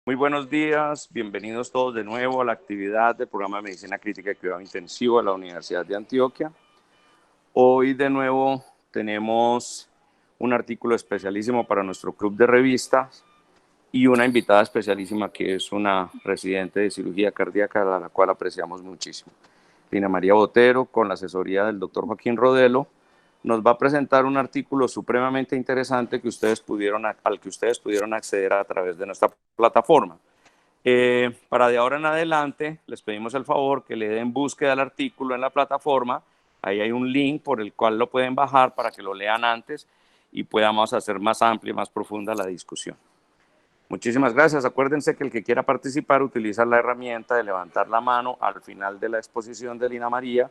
Muy buenos días, bienvenidos todos de nuevo a la actividad del programa de Medicina Crítica y Cuidado Intensivo de la Universidad de Antioquia. Hoy de nuevo tenemos un artículo especialísimo para nuestro club de revistas y una invitada especialísima que es una residente de cirugía cardíaca a la cual apreciamos muchísimo. Lina María Botero, con la asesoría del doctor Joaquín Rodelo, nos va a presentar un artículo supremamente interesante al que ustedes pudieron acceder a través de nuestra plataforma. Para de ahora en adelante, les pedimos el favor que le den búsqueda al artículo en la plataforma. Ahí hay un link por el cual lo pueden bajar para que lo lean antes y podamos hacer más amplia y más profunda la discusión. Muchísimas gracias. Acuérdense que el que quiera participar utiliza la herramienta de levantar la mano al final de la exposición de Lina María.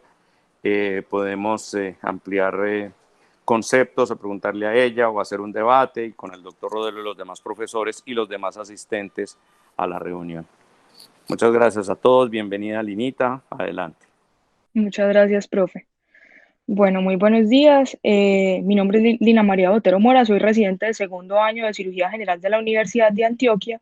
Podemos ampliar conceptos o preguntarle a ella o hacer un debate y con el doctor Rodelo y los demás profesores y los demás asistentes a la reunión. Muchas gracias a todos. Bienvenida, Linita. Adelante. Muchas gracias, profe. Bueno, muy buenos días. Mi nombre es Lina María Botero Mora, soy residente de segundo año de Cirugía General de la Universidad de Antioquia.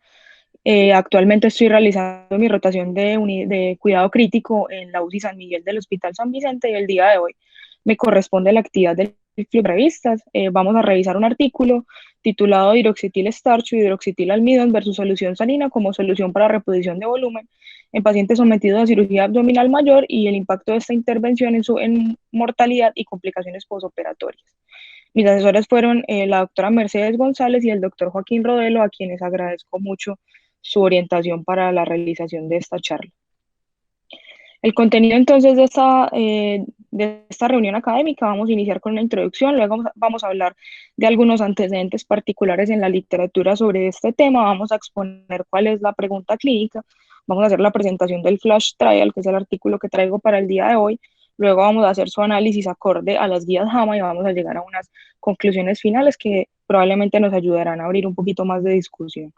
Actualmente estoy realizando mi rotación de cuidado crítico en la UCI San Miguel del Hospital San Vicente y el día de hoy me corresponde la actividad del club de revistas. Vamos a revisar un artículo titulado Hidroxitil estarcho y hidroxitil almidón versus solución salina como solución para reposición de volumen en pacientes sometidos a cirugía abdominal mayor y el impacto de esta intervención en mortalidad y complicaciones posoperatorias. Mis asesores fueron la doctora Mercedes González y el doctor Joaquín Rodelo, a quienes agradezco mucho su orientación para la realización de esta charla. El contenido entonces de esta reunión académica, vamos a iniciar con una introducción, luego vamos a hablar de algunos antecedentes particulares en la literatura sobre este tema, vamos a exponer cuál es la pregunta clínica, vamos a hacer la presentación del flash trial, que es el artículo que traigo para el día de hoy, luego vamos a hacer su análisis acorde a las guías JAMA y vamos a llegar a unas conclusiones finales que probablemente nos ayudarán a abrir un poquito más de discusión.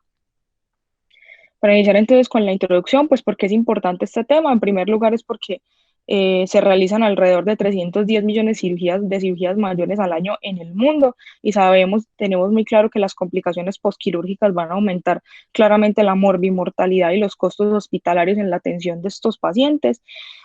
Para iniciar entonces con la introducción, pues porque es importante este tema. En primer lugar es porque se realizan alrededor de 310 millones de cirugías mayores al año en el mundo y tenemos muy claro que las complicaciones postquirúrgicas van a aumentar claramente la morbimortalidad y los costos hospitalarios en la atención de estos pacientes.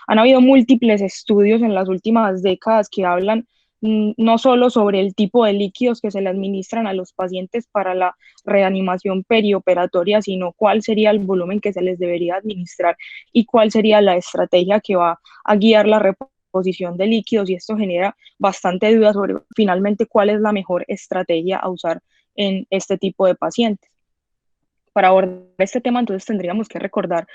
Han habido múltiples estudios en las últimas décadas que hablan no solo sobre el tipo de líquidos que se le administran a los pacientes para la reanimación perioperatoria, sino cuál sería el volumen que se les debería administrar y cuál sería la estrategia que va a guiar la reposición de líquidos, y esto genera bastante dudas sobre finalmente cuál es la mejor estrategia a usar en este tipo de pacientes. Para abordar este tema, entonces tendríamos que recordar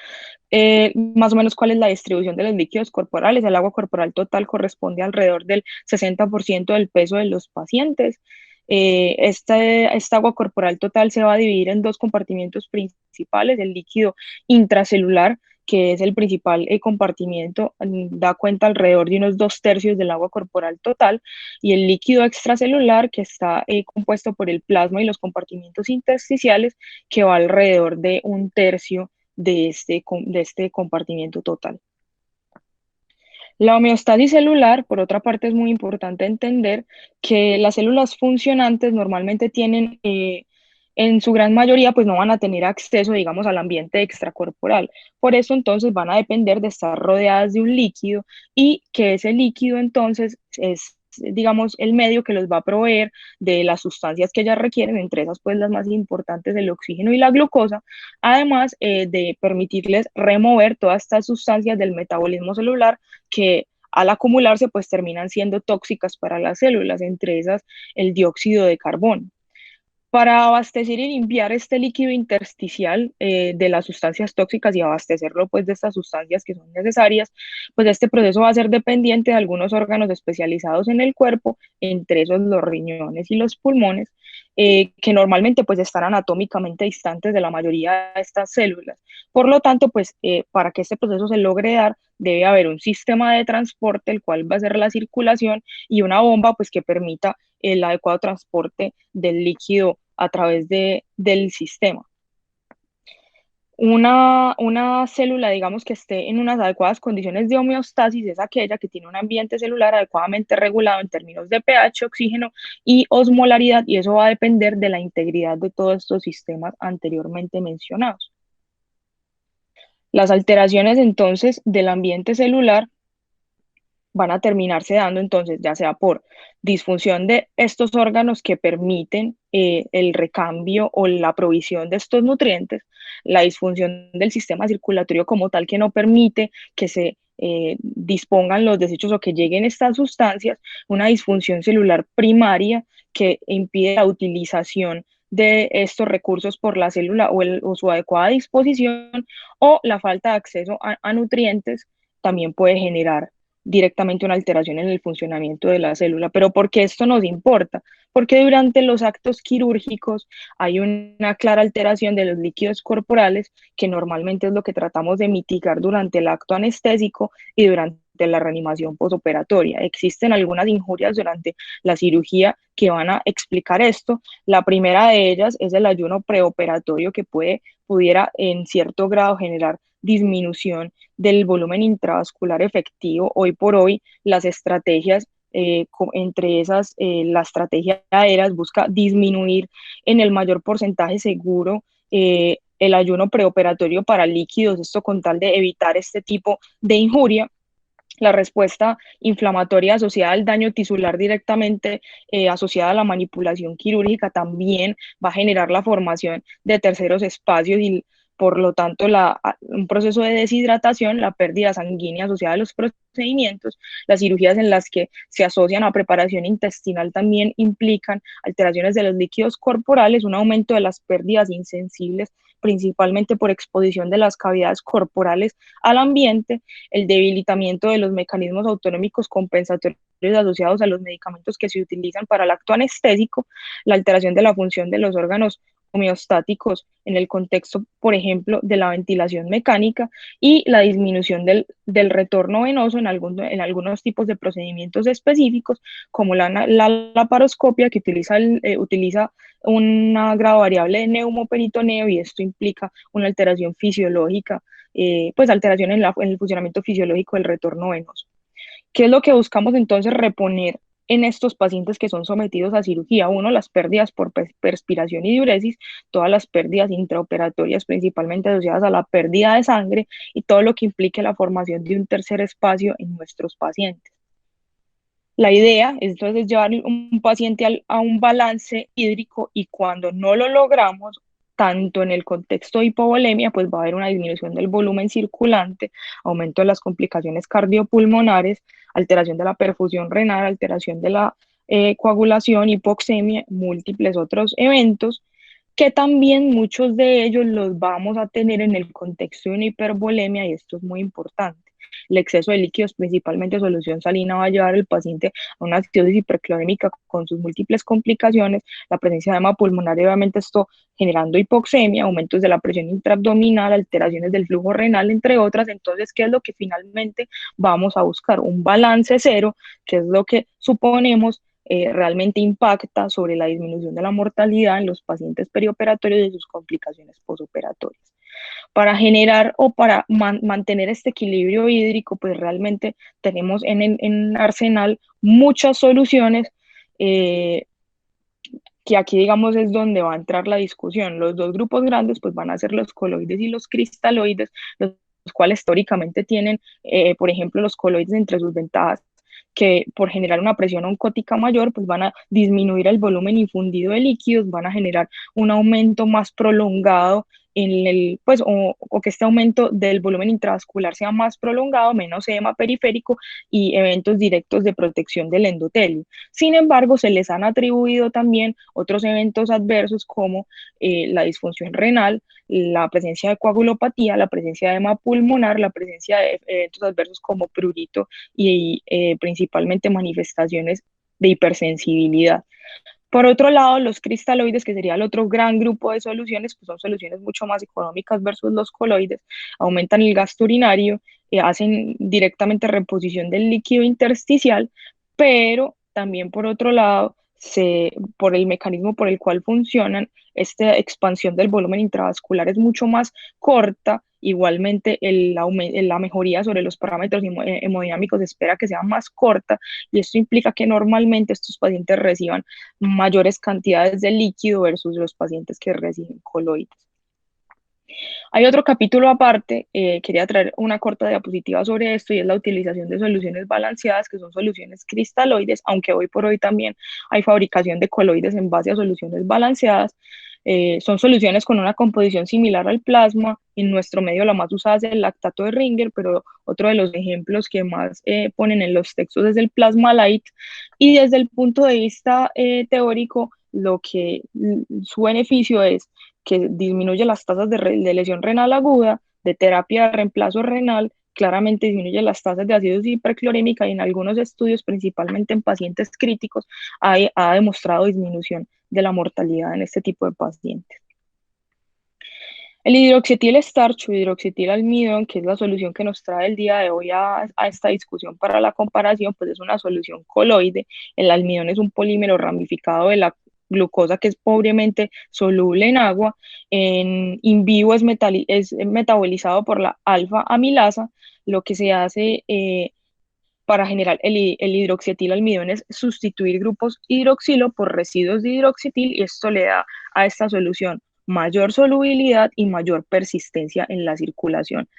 más o menos cuál es la distribución de los líquidos corporales. El agua corporal total corresponde alrededor del 60% del peso de los pacientes. Esta agua corporal total se va a dividir en dos compartimientos principales: el líquido intracelular, que es el principal compartimiento, da cuenta alrededor de unos 2/3 del agua corporal total, y el líquido extracelular, que está compuesto por el plasma y los compartimientos intersticiales, que va alrededor de 1/3 de este compartimiento total. La homeostasis celular, por otra parte, es muy importante entender que las células funcionantes normalmente tienen, en su gran mayoría, pues no van a tener acceso, digamos, al ambiente extracorporal. Por eso, entonces, van a depender de estar rodeadas de un líquido y que ese líquido, entonces, es, digamos, el medio que los va a proveer de las sustancias que ellas requieren, entre esas, pues, las más importantes, el oxígeno y la glucosa, además de permitirles remover todas estas sustancias del metabolismo celular que al acumularse pues terminan siendo tóxicas para las células, entre esas el dióxido de carbono. Para abastecer y limpiar este líquido intersticial de las sustancias tóxicas y abastecerlo pues de estas sustancias que son necesarias, pues este proceso va a ser dependiente de algunos órganos especializados en el cuerpo, entre esos los riñones y los pulmones, que normalmente pues están anatómicamente distantes de la mayoría de estas células. Por lo tanto, pues para que este proceso se logre dar, debe haber un sistema de transporte, el cual va a ser la circulación, y una bomba pues que permita el adecuado transporte del líquido a través del sistema. Una célula, digamos, que esté en unas adecuadas condiciones de homeostasis es aquella que tiene un ambiente celular adecuadamente regulado en términos de pH, oxígeno y osmolaridad, y eso va a depender de la integridad de todos estos sistemas anteriormente mencionados. Las alteraciones entonces del ambiente celular van a terminarse dando entonces ya sea por disfunción de estos órganos que permiten el recambio o la provisión de estos nutrientes, la disfunción del sistema circulatorio como tal que no permite que se dispongan los desechos o que lleguen estas sustancias, una disfunción celular primaria que impide la utilización de estos recursos por la célula o su adecuada disposición, o la falta de acceso a nutrientes también puede generar directamente una alteración en el funcionamiento de la célula. Pero ¿por qué esto nos importa? Porque durante los actos quirúrgicos hay una clara alteración de los líquidos corporales, que normalmente es lo que tratamos de mitigar durante el acto anestésico y durante la reanimación posoperatoria. Existen algunas injurias durante la cirugía que van a explicar esto. La primera de ellas es el ayuno preoperatorio, que pudiera en cierto grado generar disminución del volumen intravascular efectivo. Hoy por hoy, las estrategias, entre esas, la estrategia ERAS busca disminuir en el mayor porcentaje seguro el ayuno preoperatorio para líquidos, esto con tal de evitar este tipo de injuria. La respuesta inflamatoria asociada al daño tisular directamente asociada a la manipulación quirúrgica también va a generar la formación de terceros espacios y por lo tanto un proceso de deshidratación, la pérdida sanguínea asociada a los procedimientos. Las cirugías en las que se asocian a preparación intestinal también implican alteraciones de los líquidos corporales, un aumento de las pérdidas insensibles, principalmente por exposición de las cavidades corporales al ambiente, el debilitamiento de los mecanismos autonómicos compensatorios asociados a los medicamentos que se utilizan para el acto anestésico, la alteración de la función de los órganos homeostáticos en el contexto, por ejemplo, de la ventilación mecánica, y la disminución del retorno venoso en algunos tipos de procedimientos específicos, como la laparoscopia, que utiliza una grado variable de neumoperitoneo, y esto implica una alteración fisiológica, pues alteración en el funcionamiento fisiológico del retorno venoso. ¿Qué es lo que buscamos entonces reponer en estos pacientes que son sometidos a cirugía? Uno, las pérdidas por perspiración y diuresis, todas las pérdidas intraoperatorias principalmente asociadas a la pérdida de sangre, y todo lo que implique la formación de un tercer espacio en nuestros pacientes. La idea es entonces llevar un paciente a un balance hídrico, y cuando no lo logramos, tanto en el contexto de hipovolemia, pues va a haber una disminución del volumen circulante, aumento de las complicaciones cardiopulmonares, alteración de la perfusión renal, alteración de la coagulación, hipoxemia, múltiples otros eventos, que también muchos de ellos los vamos a tener en el contexto de una hipervolemia, y esto es muy importante. El exceso de líquidos, principalmente solución salina, va a llevar al paciente a una acidosis hiperclorémica con sus múltiples complicaciones, la presencia de edema pulmonar, obviamente esto generando hipoxemia, aumentos de la presión intraabdominal, alteraciones del flujo renal, entre otras. Entonces, ¿qué es lo que finalmente vamos a buscar? Un balance cero, que es lo que suponemos realmente impacta sobre la disminución de la mortalidad en los pacientes perioperatorios y de sus complicaciones posoperatorias. Para generar o para mantener este equilibrio hídrico, pues realmente tenemos en Arsenal muchas soluciones, que aquí digamos es donde va a entrar la discusión. Los dos grupos grandes pues van a ser los coloides y los cristaloides, los cuales históricamente tienen, por ejemplo, los coloides entre sus ventajas, que por generar una presión oncótica mayor, pues van a disminuir el volumen infundido de líquidos, van a generar un aumento más prolongado pues, o que este aumento del volumen intravascular sea más prolongado, menos edema periférico y eventos directos de protección del endotelio. Sin embargo, se les han atribuido también otros eventos adversos como la disfunción renal, la presencia de coagulopatía, la presencia de edema pulmonar, la presencia de eventos adversos como prurito y principalmente manifestaciones de hipersensibilidad. Por otro lado, los cristaloides, que sería el otro gran grupo de soluciones, pues son soluciones mucho más económicas versus los coloides, aumentan el gasto urinario, hacen directamente reposición del líquido intersticial, pero también por otro lado, por el mecanismo por el cual funcionan, esta expansión del volumen intravascular es mucho más corta. Igualmente, la mejoría sobre los parámetros hemodinámicos se espera que sea más corta, y esto implica que normalmente estos pacientes reciban mayores cantidades de líquido versus los pacientes que reciben coloides. Hay otro capítulo aparte, quería traer una corta diapositiva sobre esto y es la utilización de soluciones balanceadas, que son soluciones cristaloides, aunque hoy por hoy también hay fabricación de coloides en base a soluciones balanceadas. Son soluciones con una composición similar al plasma. En nuestro medio la más usada es el lactato de Ringer, pero otro de los ejemplos que más ponen en los textos es el plasma light. Y desde el punto de vista teórico, su beneficio es que disminuye las tasas de lesión renal aguda, de terapia de reemplazo renal, claramente disminuye las tasas de acidosis hiperclorémica y en algunos estudios, principalmente en pacientes críticos, ha demostrado disminución de la mortalidad en este tipo de pacientes. El hidroxietil starch o hidroxietil almidón, que es la solución que nos trae el día de hoy a esta discusión para la comparación, pues es una solución coloide. El almidón es un polímero ramificado de la glucosa que es pobremente soluble en agua. En in vivo es metabolizado por la alfa amilasa. Lo que se hace para generar el hidroxietil almidón es sustituir grupos hidroxilo por residuos de hidroxietil y esto le da a esta solución mayor solubilidad y mayor persistencia en la circulación.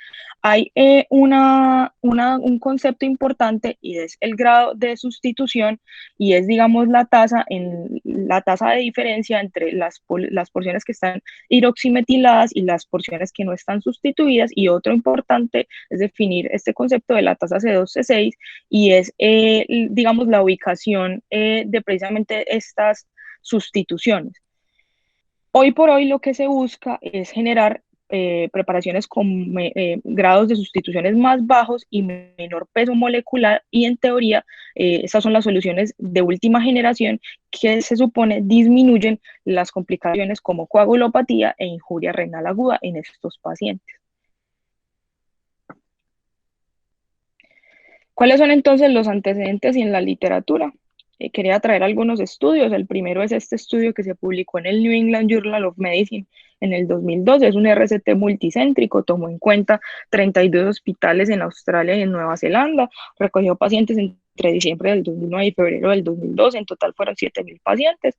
Hay un concepto importante y es el grado de sustitución y es, digamos, la tasa de diferencia entre las porciones que están hidroximetiladas y las porciones que no están sustituidas. Y otro importante es definir este concepto de la tasa C2C6 y es, digamos, la ubicación de precisamente estas sustituciones. Hoy por hoy lo que se busca es generar preparaciones con grados de sustituciones más bajos y menor peso molecular y en teoría estas son las soluciones de última generación que se supone disminuyen las complicaciones como coagulopatía e injuria renal aguda en estos pacientes. ¿Cuáles son entonces los antecedentes y en la literatura? Quería traer algunos estudios. El primero es este estudio que se publicó en el New England Journal of Medicine en el 2012. Es un RCT multicéntrico, tomó en cuenta 32 hospitales en Australia y en Nueva Zelanda, recogió pacientes entre diciembre del 2009 y febrero del 2012. En total fueron 7.000 pacientes,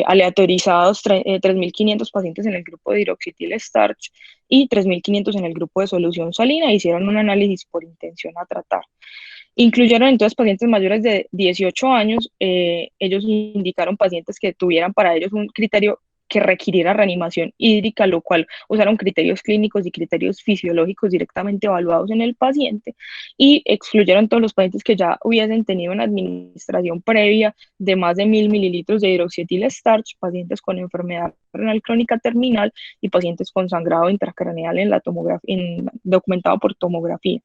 aleatorizados 3.500 pacientes en el grupo de hidroxietil starch y 3.500 en el grupo de solución salina. Hicieron un análisis por intención a tratar. Incluyeron entonces pacientes mayores de 18 años. Ellos indicaron pacientes que tuvieran para ellos un criterio que requiriera reanimación hídrica, lo cual usaron criterios clínicos y criterios fisiológicos directamente evaluados en el paciente y excluyeron todos los pacientes que ya hubiesen tenido una administración previa de más de 1.000 mililitros de hidroxietil starch, pacientes con enfermedad renal crónica terminal y pacientes con sangrado intracraneal en la tomografía, documentado por tomografía.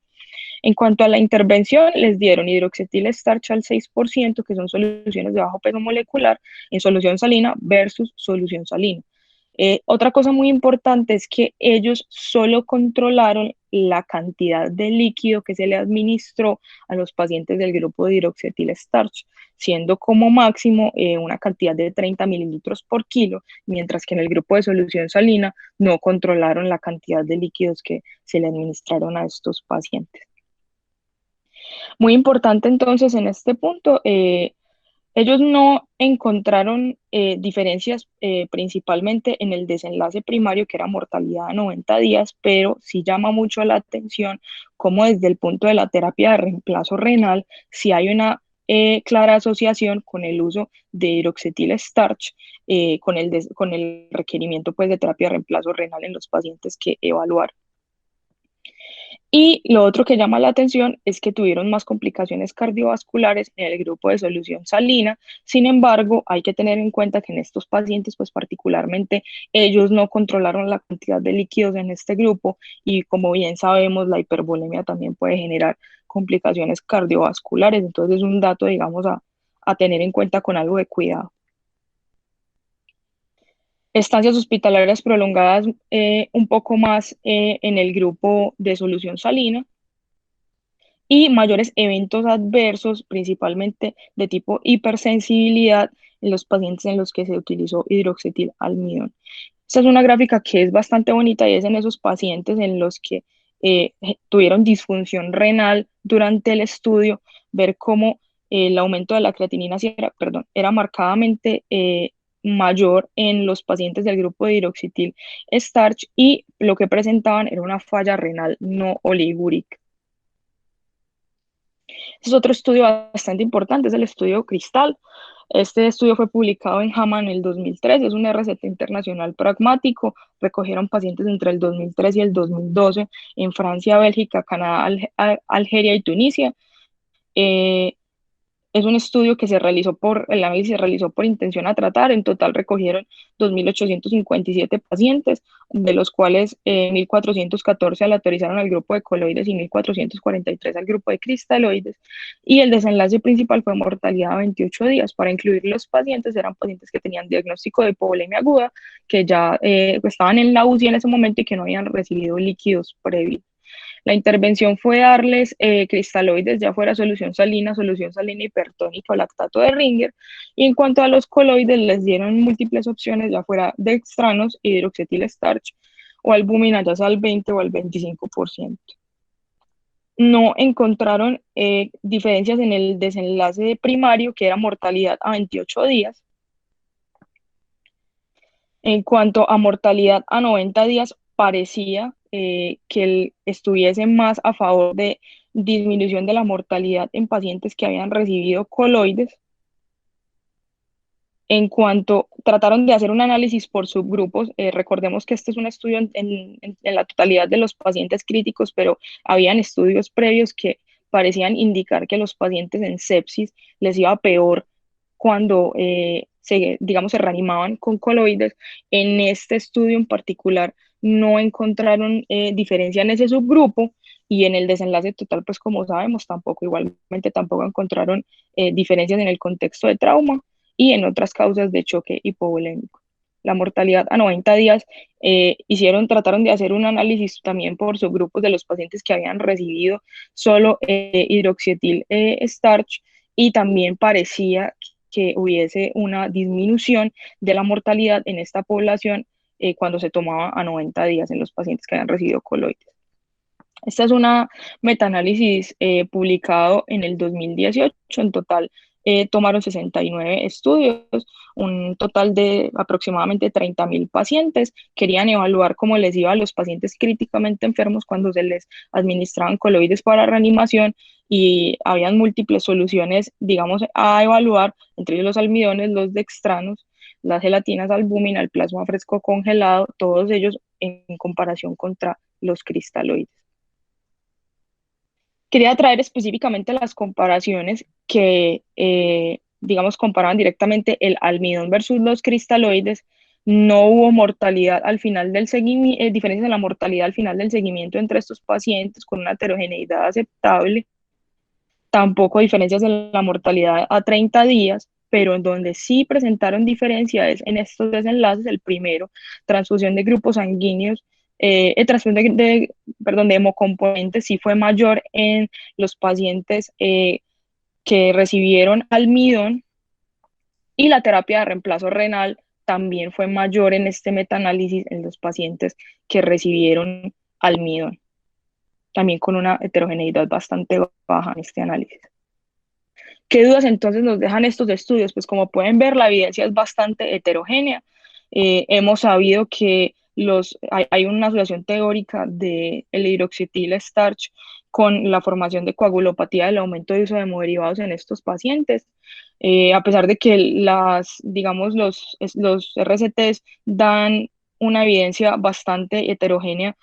En cuanto a la intervención, les dieron hidroxietil starch al 6%, que son soluciones de bajo peso molecular, en solución salina versus solución salina. Otra cosa muy importante es que ellos solo controlaron la cantidad de líquido que se le administró a los pacientes del grupo de hidroxietil starch, siendo como máximo una cantidad de 30 mililitros por kilo, mientras que en el grupo de solución salina no controlaron la cantidad de líquidos que se le administraron a estos pacientes. Muy importante entonces en este punto, ellos no encontraron diferencias principalmente en el desenlace primario, que era mortalidad a 90 días, pero sí llama mucho la atención cómo desde el punto de la terapia de reemplazo renal, sí hay una clara asociación con el uso de hidroxetil starch, con el requerimiento pues, de terapia de reemplazo renal en los pacientes que evaluaron. Y lo otro que llama la atención es que tuvieron más complicaciones cardiovasculares en el grupo de solución salina. Sin embargo, hay que tener en cuenta que en estos pacientes, pues particularmente, ellos no controlaron la cantidad de líquidos en este grupo y como bien sabemos, la hipervolemia también puede generar complicaciones cardiovasculares. Entonces es un dato, digamos, a tener en cuenta con algo de cuidado. Estancias hospitalarias prolongadas un poco más en el grupo de solución salina y mayores eventos adversos, principalmente de tipo hipersensibilidad en los pacientes en los que se utilizó hidroxetil almidón. Esta es una gráfica que es bastante bonita y es en esos pacientes en los que tuvieron disfunción renal durante el estudio, ver cómo el aumento de la creatinina era marcadamente mayor en los pacientes del grupo de hidroxitil starch y lo que presentaban era una falla renal no oligúrica. Este es otro estudio bastante importante, es el estudio Cristal. Este estudio fue publicado en JAMA en el 2003, es un RCT internacional pragmático. Recogieron pacientes entre el 2003 y el 2012 en Francia, Bélgica, Canadá, Algeria y Tunisia. Es un estudio que el análisis se realizó por intención a tratar. En total recogieron 2.857 pacientes, de los cuales 1.414 aleatorizaron al grupo de coloides y 1.443 al grupo de cristaloides. Y el desenlace principal fue mortalidad a 28 días. Para incluir los pacientes, eran pacientes que tenían diagnóstico de hipovolemia aguda, que ya estaban en la UCI en ese momento y que no habían recibido líquidos previos. La intervención fue darles cristaloides, ya fuera solución salina hipertónica o lactato de Ringer, y en cuanto a los coloides les dieron múltiples opciones, ya fuera dextranos, hidroxetil starch o albúmina, ya sea al 20 o al 25%. No encontraron diferencias en el desenlace primario, que era mortalidad a 28 días. En cuanto a mortalidad a 90 días, parecía que estuviese más a favor de disminución de la mortalidad en pacientes que habían recibido coloides. En cuanto trataron de hacer un análisis por subgrupos, recordemos que este es un estudio en la totalidad de los pacientes críticos, pero habían estudios previos que parecían indicar que los pacientes en sepsis les iba peor cuando digamos, se reanimaban con coloides. En este estudio en particular no encontraron diferencia en ese subgrupo, y en el desenlace total, pues como sabemos, igualmente tampoco encontraron diferencias en el contexto de trauma y en otras causas de choque hipovolémico. La mortalidad a 90 días, trataron de hacer un análisis también por subgrupos de los pacientes que habían recibido solo hidroxietil starch, y también parecía que hubiese una disminución de la mortalidad en esta población cuando se tomaba a 90 días en los pacientes que habían recibido coloides. Esta es una metaanálisis publicado en el 2018. En total tomaron 69 estudios, un total de aproximadamente 30.000 pacientes. Querían evaluar cómo les iba a los pacientes críticamente enfermos cuando se les administraban coloides para reanimación, y habían múltiples soluciones, digamos, a evaluar, entre ellos los almidones, los dextranos, las gelatinas albúmina, el plasma fresco congelado, todos ellos en comparación contra los cristaloides. Quería traer específicamente las comparaciones que, digamos, comparaban directamente el almidón versus los cristaloides. No hubo mortalidad al final del seguimiento, diferencias en la mortalidad al final del seguimiento entre estos pacientes con una heterogeneidad aceptable. Tampoco diferencias en la mortalidad a 30 días, pero en donde sí presentaron diferencias en estos desenlaces. El primero, transfusión de grupos sanguíneos, transfusión de hemocomponentes, sí fue mayor en los pacientes que recibieron almidón, y la terapia de reemplazo renal también fue mayor en este metaanálisis en los pacientes que recibieron almidón, también con una heterogeneidad bastante baja en este análisis. ¿Qué dudas entonces nos dejan estos estudios? Pues como pueden ver, la evidencia es bastante heterogénea. Hemos sabido que hay una asociación teórica del hidroxietil starch con la formación de coagulopatía del aumento de uso de hemoderivados en estos pacientes. A pesar de que digamos, los RCTs dan una evidencia bastante heterogénea,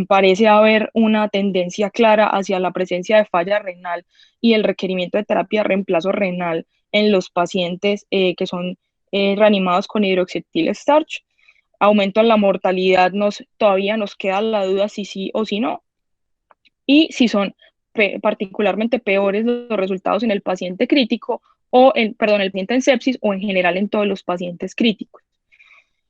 parece haber una tendencia clara hacia la presencia de falla renal y el requerimiento de terapia de reemplazo renal en los pacientes que son reanimados con hidroxietil starch. Aumento en la mortalidad, todavía nos queda la duda si sí o si no, y si son particularmente peores los resultados en el paciente crítico el paciente en sepsis, o en general en todos los pacientes críticos.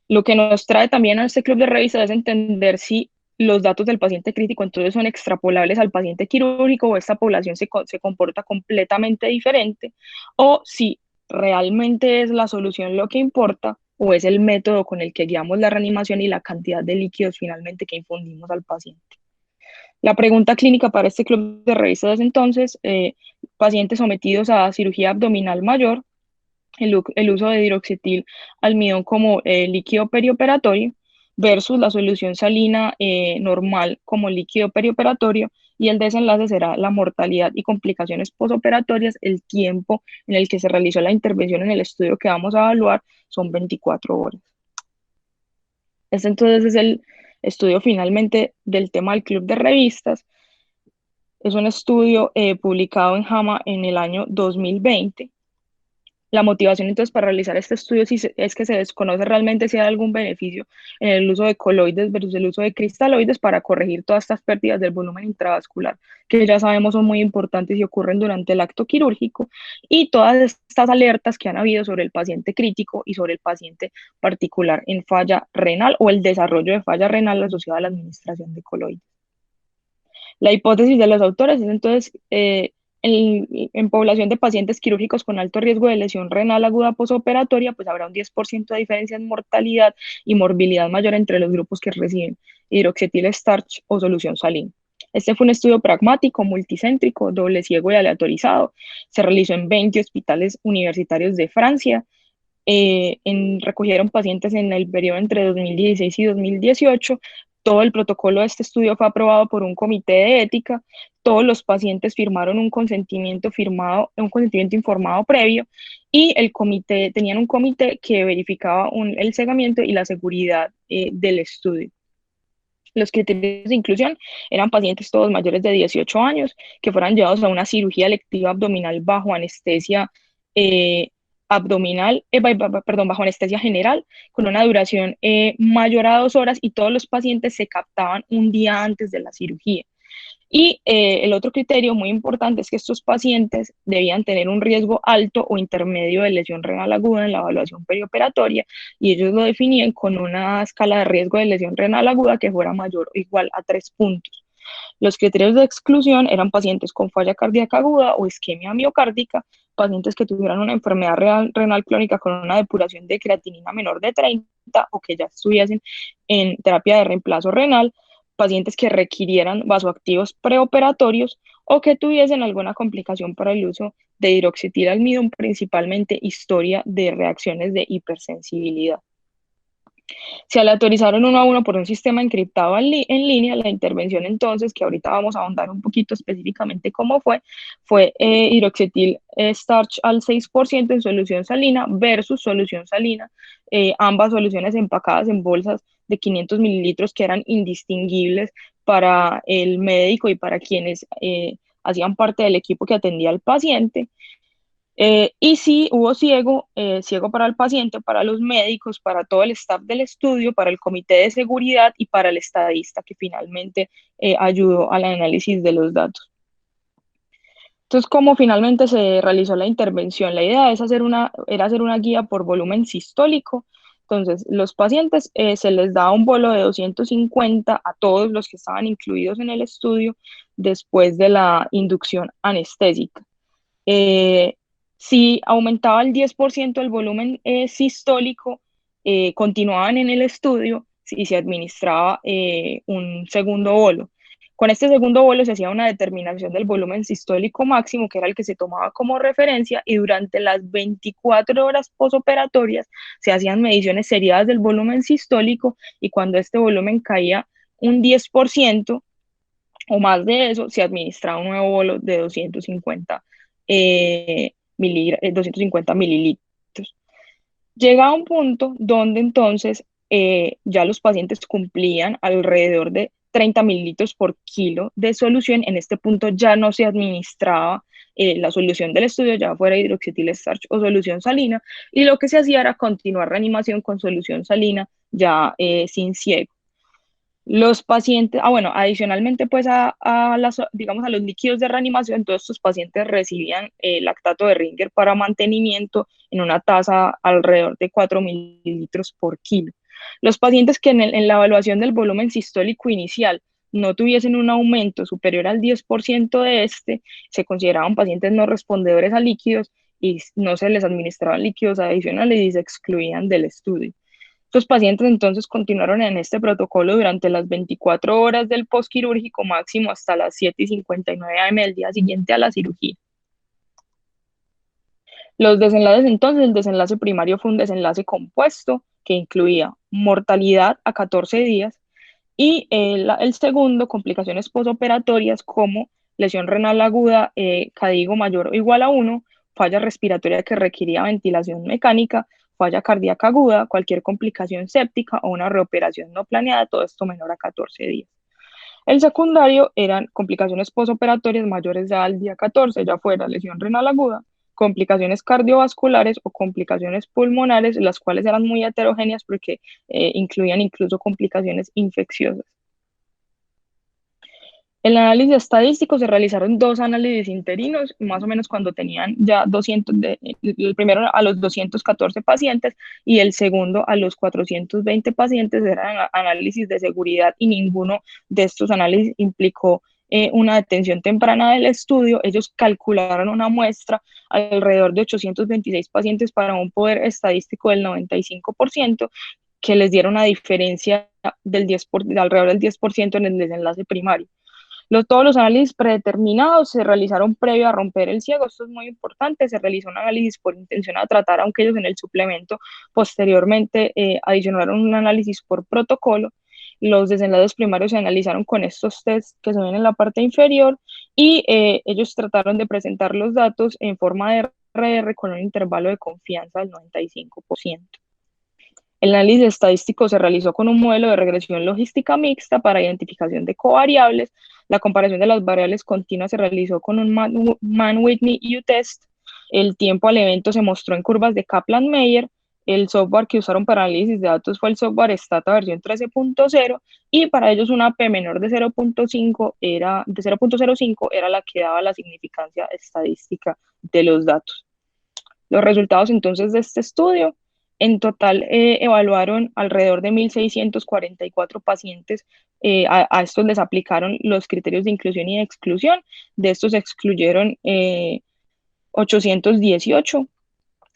Lo que nos trae también a este club de revistas es entender si los datos del paciente crítico entonces son extrapolables al paciente quirúrgico, o esta población se comporta completamente diferente, o si realmente es la solución lo que importa, o es el método con el que guiamos la reanimación y la cantidad de líquidos finalmente que infundimos al paciente. La pregunta clínica para este club de revistas es entonces, pacientes sometidos a cirugía abdominal mayor, el uso de hidroxetil almidón como líquido perioperatorio versus la solución salina normal como líquido perioperatorio, y el desenlace será la mortalidad y complicaciones posoperatorias. El tiempo en el que se realizó la intervención en el estudio que vamos a evaluar son 24 horas. Este entonces es el estudio finalmente del tema del club de revistas. Es un estudio publicado en JAMA en el año 2020. La motivación entonces para realizar este estudio es que se desconoce realmente si hay algún beneficio en el uso de coloides versus el uso de cristaloides para corregir todas estas pérdidas del volumen intravascular, que ya sabemos son muy importantes y ocurren durante el acto quirúrgico, y todas estas alertas que han habido sobre el paciente crítico y sobre el paciente particular en falla renal o el desarrollo de falla renal asociada a la administración de coloides. La hipótesis de los autores es entonces, en población de pacientes quirúrgicos con alto riesgo de lesión renal aguda posoperatoria, pues habrá un 10% de diferencia en mortalidad y morbilidad mayor entre los grupos que reciben hidroxetil starch o solución salina. Este fue un estudio pragmático, multicéntrico, doble ciego y aleatorizado. Se realizó en 20 hospitales universitarios de Francia. Recogieron pacientes en el periodo entre 2016 y 2018. Todo el protocolo de este estudio fue aprobado por un comité de ética. Todos los pacientes firmaron un consentimiento informado previo, y tenían un comité que verificaba el cegamiento y la seguridad del estudio. Los criterios de inclusión eran pacientes todos mayores de 18 años que fueran llevados a una cirugía electiva abdominal bajo anestesia bajo anestesia general, con una duración mayor a 2 horas, y todos los pacientes se captaban un día antes de la cirugía. Y el otro criterio muy importante es que estos pacientes debían tener un riesgo alto o intermedio de lesión renal aguda en la evaluación perioperatoria, y ellos lo definían con una escala de riesgo de lesión renal aguda que fuera mayor o igual a 3 puntos. Los criterios de exclusión eran pacientes con falla cardíaca aguda o isquemia miocárdica, pacientes que tuvieran una enfermedad renal crónica con una depuración de creatinina menor de 30 o que ya estuviesen en terapia de reemplazo renal, pacientes que requirieran vasoactivos preoperatorios o que tuviesen alguna complicación para el uso de hidroxetilalmidón, principalmente historia de reacciones de hipersensibilidad. Se aleatorizaron uno a uno por un sistema encriptado en línea. La intervención entonces, que ahorita vamos a ahondar un poquito específicamente cómo fue hidroxetil starch al 6% en solución salina versus solución salina, ambas soluciones empacadas en bolsas de 500 mililitros que eran indistinguibles para el médico y para quienes hacían parte del equipo que atendía al paciente. Y sí, hubo ciego para el paciente, para los médicos, para todo el staff del estudio, para el comité de seguridad y para el estadista que finalmente ayudó al análisis de los datos. Entonces, ¿cómo finalmente se realizó la intervención? La idea era hacer una guía por volumen sistólico. Entonces, los pacientes se les da un bolo de 250 a todos los que estaban incluidos en el estudio después de la inducción anestésica. Si aumentaba el 10% el volumen sistólico, continuaban en el estudio y se administraba un segundo bolo. Con este segundo bolo se hacía una determinación del volumen sistólico máximo, que era el que se tomaba como referencia, y durante las 24 horas posoperatorias se hacían mediciones seriadas del volumen sistólico, y cuando este volumen caía un 10% o más de eso, se administraba un nuevo bolo de 250 mililitros. Llega a un punto donde entonces ya los pacientes cumplían alrededor de 30 mililitros por kilo de solución. En este punto ya no se administraba la solución del estudio, ya fuera hidroxetil starch o solución salina, y lo que se hacía era continuar reanimación con solución salina ya sin ciego. Los pacientes, bueno, adicionalmente pues digamos, a los líquidos de reanimación, todos estos pacientes recibían lactato de Ringer para mantenimiento en una tasa alrededor de 4 mililitros por kilo. Los pacientes que en la evaluación del volumen sistólico inicial no tuviesen un aumento superior al 10% de se consideraban pacientes no respondedores a líquidos y no se les administraban líquidos adicionales y se excluían del estudio. Los pacientes entonces continuaron en este protocolo durante las 24 horas del postquirúrgico máximo hasta las 7:59 am del día siguiente a la cirugía. Los desenlaces entonces, el desenlace primario fue un desenlace compuesto que incluía mortalidad a 14 días y el segundo, complicaciones postoperatorias como lesión renal aguda, CADIGO mayor o igual a 1, falla respiratoria que requería ventilación mecánica, falla cardíaca aguda, cualquier complicación séptica o una reoperación no planeada, todo esto menor a 14 días. El secundario eran complicaciones postoperatorias mayores al día 14, ya fuera lesión renal aguda, complicaciones cardiovasculares o complicaciones pulmonares, las cuales eran muy heterogéneas porque incluían incluso complicaciones infecciosas. El análisis estadístico se realizaron dos análisis interinos, más o menos cuando tenían ya 200, el primero a los 214 pacientes y el segundo a los 420 pacientes, eran análisis de seguridad y ninguno de estos análisis implicó una detención temprana del estudio. Ellos calcularon una muestra alrededor de 826 pacientes para un poder estadístico del 95%, que les diera una diferencia del 10 de alrededor del 10% en el desenlace primario. Todos los análisis predeterminados se realizaron previo a romper el ciego. Esto es muy importante. Se realizó un análisis por intención a tratar, aunque ellos en el suplemento posteriormente adicionaron un análisis por protocolo. Los desenlaces primarios se analizaron con estos tests que se ven en la parte inferior y ellos trataron de presentar los datos en forma de RR con un intervalo de confianza del 95%. El análisis estadístico se realizó con un modelo de regresión logística mixta para identificación de covariables. La comparación de las variables continuas se realizó con un Mann-Whitney U-test. El tiempo al evento se mostró en curvas de Kaplan-Meier. El software que usaron para análisis de datos fue el software Stata versión 13.0 y para ellos una P menor de 0.05 era la que daba la significancia estadística de los datos. Los resultados entonces de este estudio: en total evaluaron alrededor de 1.644 pacientes. A estos les aplicaron los criterios de inclusión y de exclusión. De estos excluyeron 818.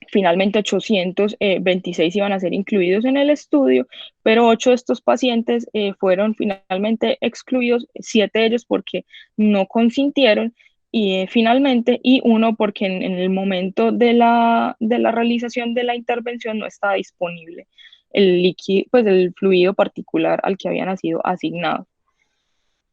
Finalmente 826 iban a ser incluidos en el estudio, pero 8 de estos pacientes fueron finalmente excluidos, 7 de ellos porque no consintieron y finalmente, y uno porque en el momento de la realización de la intervención no estaba disponible el líquido, pues el fluido particular al que habían sido asignados.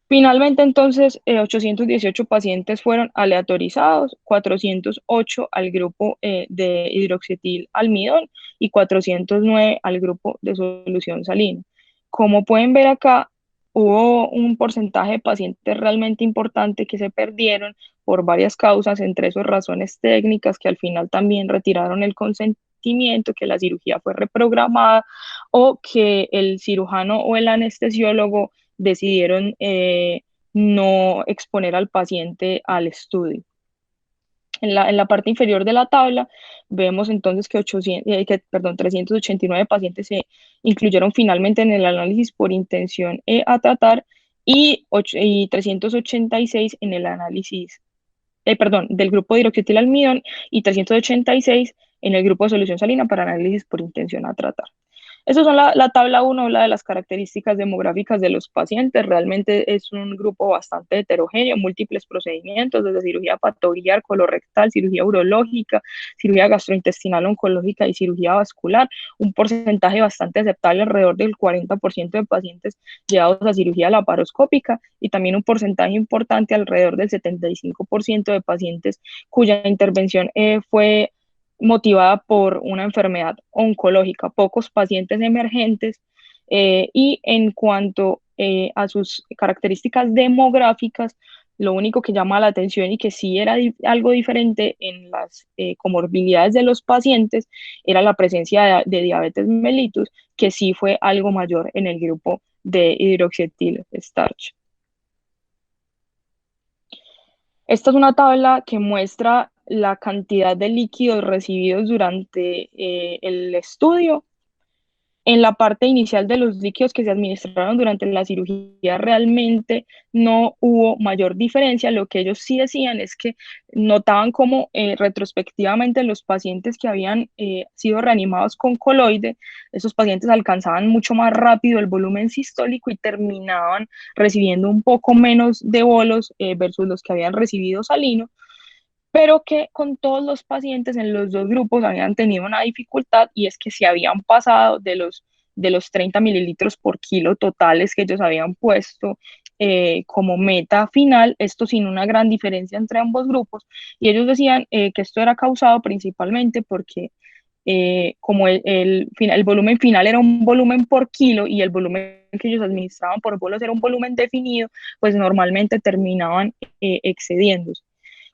Finalmente, entonces, 818 pacientes fueron aleatorizados, 408 al grupo de hidroxietil almidón y 409 al grupo de solución salina. Como pueden ver acá, hubo un porcentaje de pacientes realmente importante que se perdieron por varias causas, entre esas razones técnicas que al final también retiraron el consentimiento, que la cirugía fue reprogramada o que el cirujano o el anestesiólogo decidieron no exponer al paciente al estudio. En la parte inferior de la tabla vemos entonces que, 389 pacientes se incluyeron finalmente en el análisis por intención a tratar y 386 en el análisis, del grupo de hidroxietil almidón y 386 en el grupo de solución salina para análisis por intención a tratar. Esas son la tabla 1, habla de las características demográficas de los pacientes. Realmente es un grupo bastante heterogéneo, múltiples procedimientos, desde cirugía patobiliar, colorectal, cirugía urológica, cirugía gastrointestinal oncológica y cirugía vascular. Un porcentaje bastante aceptable, alrededor del 40% de pacientes llevados a cirugía laparoscópica y también un porcentaje importante, alrededor del 75% de pacientes cuya intervención fue motivada por una enfermedad oncológica, pocos pacientes emergentes y en cuanto a sus características demográficas, lo único que llama la atención y que sí era algo diferente en las comorbilidades de los pacientes era la presencia de diabetes mellitus, que sí fue algo mayor en el grupo de hidroxietil starch. Esta es una tabla que muestra la cantidad de líquidos recibidos durante el estudio. En la parte inicial de los líquidos que se administraron durante la cirugía realmente no hubo mayor diferencia. Lo que ellos sí decían es que notaban como retrospectivamente los pacientes que habían sido reanimados con coloide, esos pacientes alcanzaban mucho más rápido el volumen sistólico y terminaban recibiendo un poco menos de bolos versus los que habían recibido salino. pero que con todos los pacientes en los dos grupos habían tenido una dificultad y es que se habían pasado de los 30 mililitros por kilo totales que ellos habían puesto como meta final, esto sin una gran diferencia entre ambos grupos, y ellos decían que esto era causado principalmente porque como el volumen final era un volumen por kilo y el volumen que ellos administraban por bolos era un volumen definido, pues normalmente terminaban excediéndose.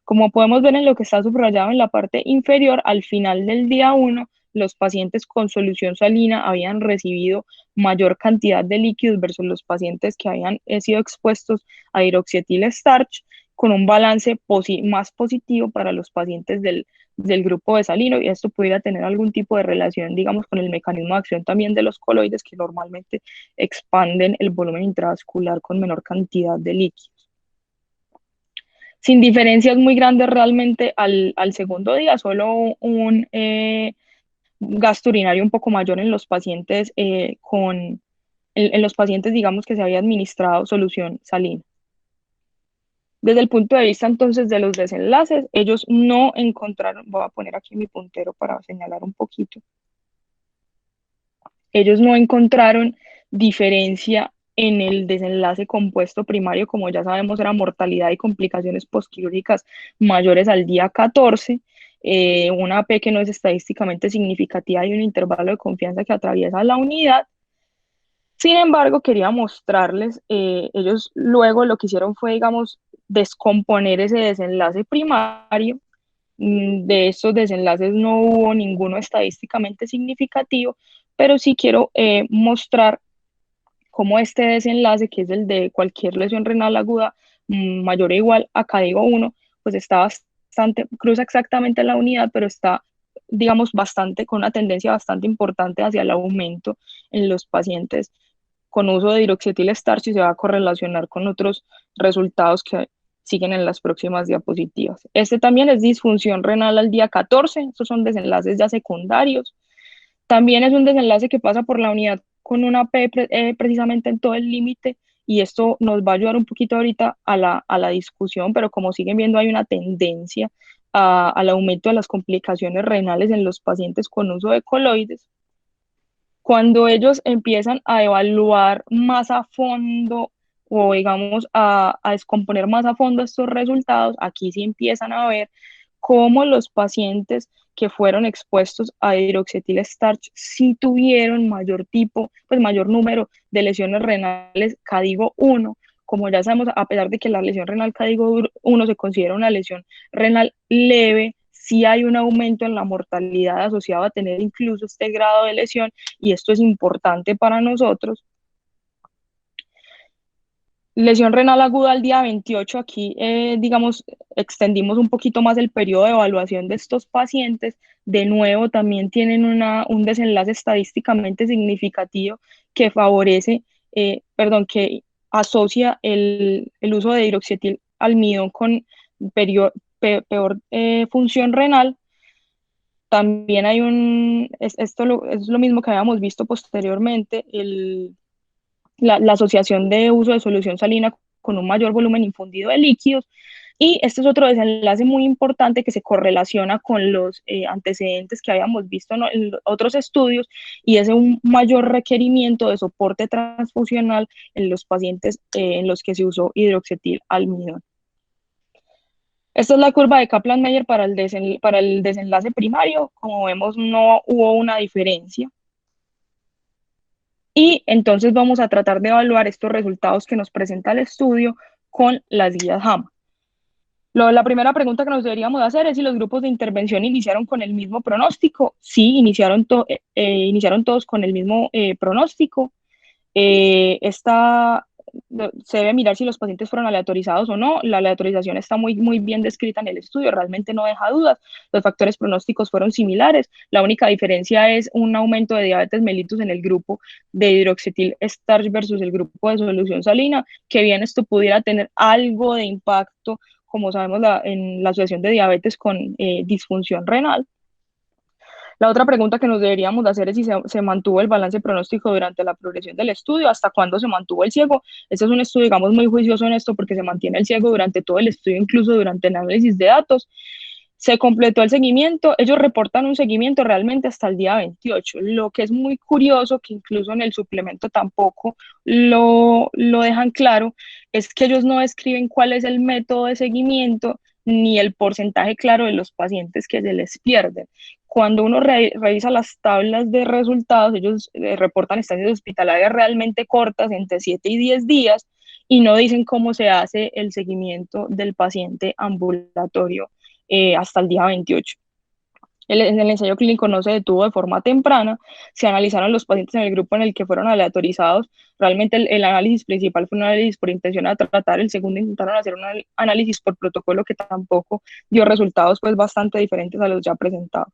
Como podemos ver en lo que está subrayado en la parte inferior, al final del día 1, los pacientes con solución salina habían recibido mayor cantidad de líquidos versus los pacientes que habían sido expuestos a hidroxietil starch, con un balance más positivo para los pacientes del grupo de salino, y esto pudiera tener algún tipo de relación, digamos, con el mecanismo de acción también de los coloides, que normalmente expanden el volumen intravascular con menor cantidad de líquidos. Sin diferencias muy grandes realmente al segundo día, solo un gasto urinario un poco mayor en los pacientes en los pacientes, digamos, que se había administrado solución salina. Desde el punto de vista entonces de los desenlaces, ellos no encontraron, voy a poner aquí mi puntero para señalar un poquito, ellos no encontraron diferencia en el desenlace compuesto primario, como ya sabemos, era mortalidad y complicaciones postquirúrgicas mayores al día 14, una P que no es estadísticamente significativa y un intervalo de confianza que atraviesa la unidad. Sin embargo, quería mostrarles, ellos luego lo que hicieron fue, digamos, descomponer ese desenlace primario. De estos desenlaces no hubo ninguno estadísticamente significativo, pero sí quiero mostrar cómo este desenlace, que es el de cualquier lesión renal aguda mayor o igual a KDIGO 1, pues está bastante, cruza exactamente la unidad, pero está, digamos, bastante, con una tendencia bastante importante hacia el aumento en los pacientes con uso de hidroxietil starch, y se va a correlacionar con otros resultados que siguen en las próximas diapositivas. Este también es disfunción renal al día 14, estos son desenlaces ya secundarios. También es un desenlace que pasa por la unidad con una P precisamente en todo el límite, y esto nos va a ayudar un poquito ahorita a la discusión, pero como siguen viendo hay una tendencia al aumento de las complicaciones renales en los pacientes con uso de coloides. Cuando ellos empiezan a evaluar más a fondo o digamos a descomponer más a fondo estos resultados, aquí sí empiezan a ver cómo los pacientes que fueron expuestos a hidroxietil starch sí tuvieron mayor tipo, pues mayor número de lesiones renales KDIGO 1. Como ya sabemos, a pesar de que la lesión renal KDIGO 1 se considera una lesión renal leve, sí hay un aumento en la mortalidad asociado a tener incluso este grado de lesión, y esto es importante para nosotros. Lesión renal aguda al día 28, aquí digamos extendimos un poquito más el periodo de evaluación de estos pacientes. De nuevo también tienen un desenlace estadísticamente significativo que favorece, que asocia el uso de hidroxietil almidón con peor función renal. También hay es lo mismo que habíamos visto posteriormente, la asociación de uso de solución salina con un mayor volumen infundido de líquidos. Y este es otro desenlace muy importante que se correlaciona con los antecedentes que habíamos visto en otros estudios, y es un mayor requerimiento de soporte transfusional en los pacientes en los que se usó hidroxietil almidón. Esta es la curva de Kaplan-Meier para el desenlace primario. Como vemos, no hubo una diferencia. Y entonces vamos a tratar de evaluar estos resultados que nos presenta el estudio con las guías JAMA. La primera pregunta que nos deberíamos hacer es si los grupos de intervención iniciaron con el mismo pronóstico. Sí, iniciaron todos con el mismo pronóstico. Se debe mirar si los pacientes fueron aleatorizados o no. La aleatorización está muy bien descrita en el estudio, realmente no deja dudas. Los factores pronósticos fueron similares. La única diferencia es un aumento de diabetes mellitus en el grupo de hidroxetil starch versus el grupo de solución salina, que bien esto pudiera tener algo de impacto, como sabemos, en la asociación de diabetes con disfunción renal. La otra pregunta que nos deberíamos hacer es si se mantuvo el balance pronóstico durante la progresión del estudio, hasta cuándo se mantuvo el ciego. Este es un estudio, digamos, muy juicioso en esto porque se mantiene el ciego durante todo el estudio, incluso durante el análisis de datos. Se completó el seguimiento, ellos reportan un seguimiento realmente hasta el día 28, lo que es muy curioso, que incluso en el suplemento tampoco lo dejan claro, es que ellos no describen cuál es el método de seguimiento ni el porcentaje claro de los pacientes que se les pierden. Cuando uno revisa las tablas de resultados, ellos reportan estancias hospitalarias realmente cortas, entre 7 y 10 días, y no dicen cómo se hace el seguimiento del paciente ambulatorio hasta el día 28. En el ensayo clínico no se detuvo de forma temprana, se analizaron los pacientes en el grupo en el que fueron aleatorizados. Realmente el análisis principal fue un análisis por intención a tratar, el segundo intentaron hacer un análisis por protocolo que tampoco dio resultados pues bastante diferentes a los ya presentados.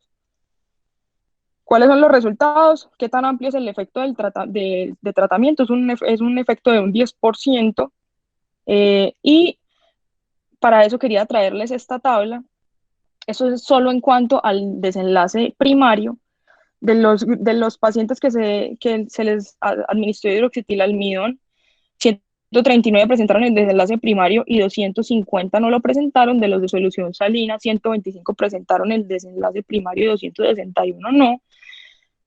¿Cuáles son los resultados? ¿Qué tan amplio es el efecto de tratamiento? Es un efecto de un 10%, y para eso quería traerles esta tabla. Eso es solo en cuanto al desenlace primario de los pacientes que se les administró hidroxietilalmidón. 139 presentaron el desenlace primario y 250 no lo presentaron. De los de solución salina, 125 presentaron el desenlace primario y 261 no.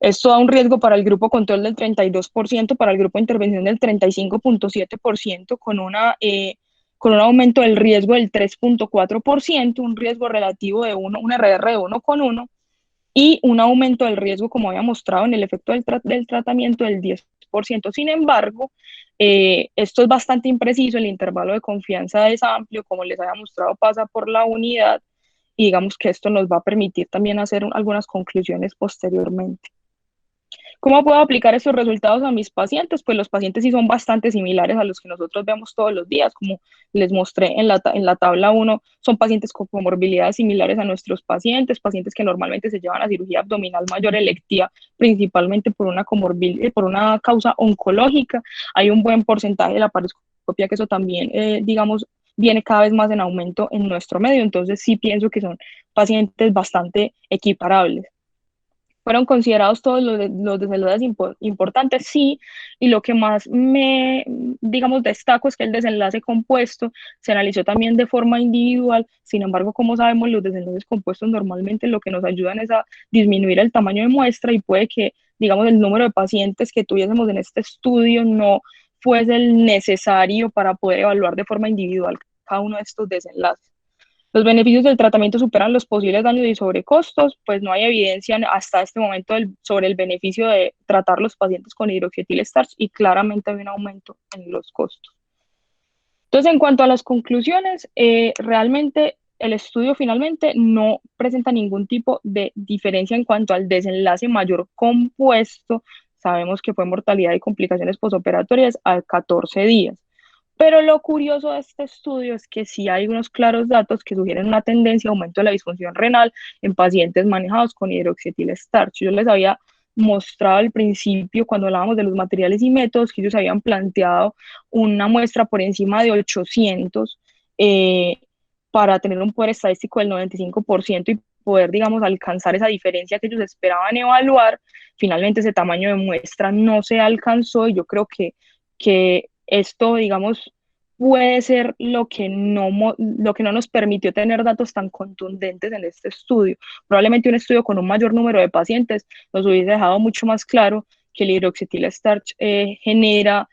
Esto da un riesgo para el grupo control del 32%, para el grupo de intervención del 35.7%, con un aumento del riesgo del 3.4%, un riesgo relativo de 1, un RR de 1,1, y un aumento del riesgo, como había mostrado en el efecto del tratamiento, del 10%. Sin embargo, esto es bastante impreciso, el intervalo de confianza es amplio, como les había mostrado, pasa por la unidad, y digamos que esto nos va a permitir también hacer algunas conclusiones posteriormente. ¿Cómo puedo aplicar estos resultados a mis pacientes? Pues los pacientes sí son bastante similares a los que nosotros vemos todos los días, como les mostré en la tabla 1, son pacientes con comorbilidades similares a nuestros pacientes, pacientes que normalmente se llevan a cirugía abdominal mayor electiva, principalmente por por una causa oncológica. Hay un buen porcentaje de la paroscopia, que eso también, digamos, viene cada vez más en aumento en nuestro medio, entonces sí pienso que son pacientes bastante equiparables. Fueron considerados todos los desenlaces importantes, sí, y lo que más digamos, destaco es que el desenlace compuesto se analizó también de forma individual. Sin embargo, como sabemos, los desenlaces compuestos normalmente lo que nos ayudan es a disminuir el tamaño de muestra, y puede que, digamos, el número de pacientes que tuviésemos en este estudio no fuese el necesario para poder evaluar de forma individual cada uno de estos desenlaces. Los beneficios del tratamiento superan los posibles daños y sobrecostos, pues no hay evidencia hasta este momento sobre el beneficio de tratar los pacientes con hidroxietil starch, y claramente hay un aumento en los costos. Entonces, en cuanto a las conclusiones, realmente el estudio finalmente no presenta ningún tipo de diferencia en cuanto al desenlace mayor compuesto. Sabemos que fue mortalidad y complicaciones posoperatorias a 14 días. Pero lo curioso de este estudio es que sí hay unos claros datos que sugieren una tendencia a aumento de la disfunción renal en pacientes manejados con hidroxietil starch. Yo les había mostrado al principio, cuando hablábamos de los materiales y métodos, que ellos habían planteado una muestra por encima de 800, para tener un poder estadístico del 95% y poder, digamos, alcanzar esa diferencia que ellos esperaban evaluar. Finalmente ese tamaño de muestra no se alcanzó, y yo creo que esto, digamos, puede ser lo que no nos permitió tener datos tan contundentes en este estudio. Probablemente un estudio con un mayor número de pacientes nos hubiese dejado mucho más claro que el hidroxietil starch genera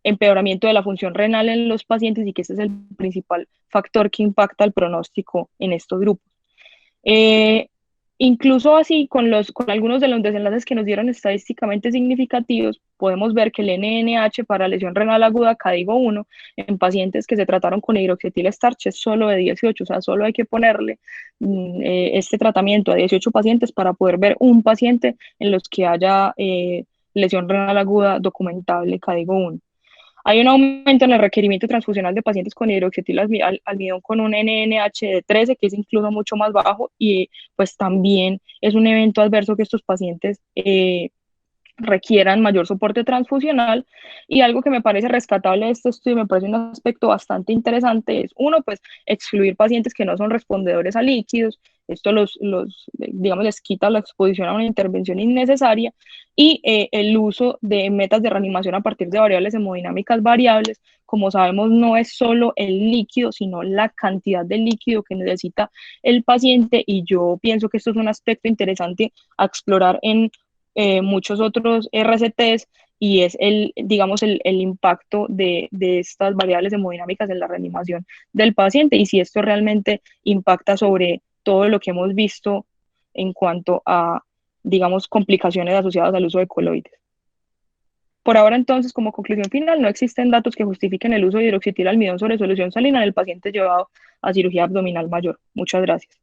empeoramiento de la función renal en los pacientes, y que ese es el principal factor que impacta el pronóstico en estos grupos. Incluso así, con algunos de los desenlaces que nos dieron estadísticamente significativos, podemos ver que el NNH para lesión renal aguda CADIGO 1 en pacientes que se trataron con hidroxietil starch es solo de 18, o sea, solo hay que ponerle este tratamiento a 18 pacientes para poder ver un paciente en los que haya lesión renal aguda documentable CADIGO 1. Hay un aumento en el requerimiento transfusional de pacientes con hidroxietil-almidón con un NNH de 13, que es incluso mucho más bajo, y pues también es un evento adverso que estos pacientes requieran mayor soporte transfusional. Y algo que me parece rescatable de este estudio, me parece un aspecto bastante interesante, es uno, pues excluir pacientes que no son respondedores a líquidos. Esto digamos, les quita la exposición a una intervención innecesaria y el uso de metas de reanimación a partir de variables hemodinámicas variables. Como sabemos, no es solo el líquido, sino la cantidad de líquido que necesita el paciente, y yo pienso que esto es un aspecto interesante a explorar en muchos otros RCTs, y es digamos, el impacto de estas variables hemodinámicas en la reanimación del paciente, y si esto realmente impacta sobre todo lo que hemos visto en cuanto a, digamos, complicaciones asociadas al uso de coloides. Por ahora, entonces, como conclusión final, no existen datos que justifiquen el uso de hidroxietilalmidón sobre solución salina en el paciente llevado a cirugía abdominal mayor. Muchas gracias.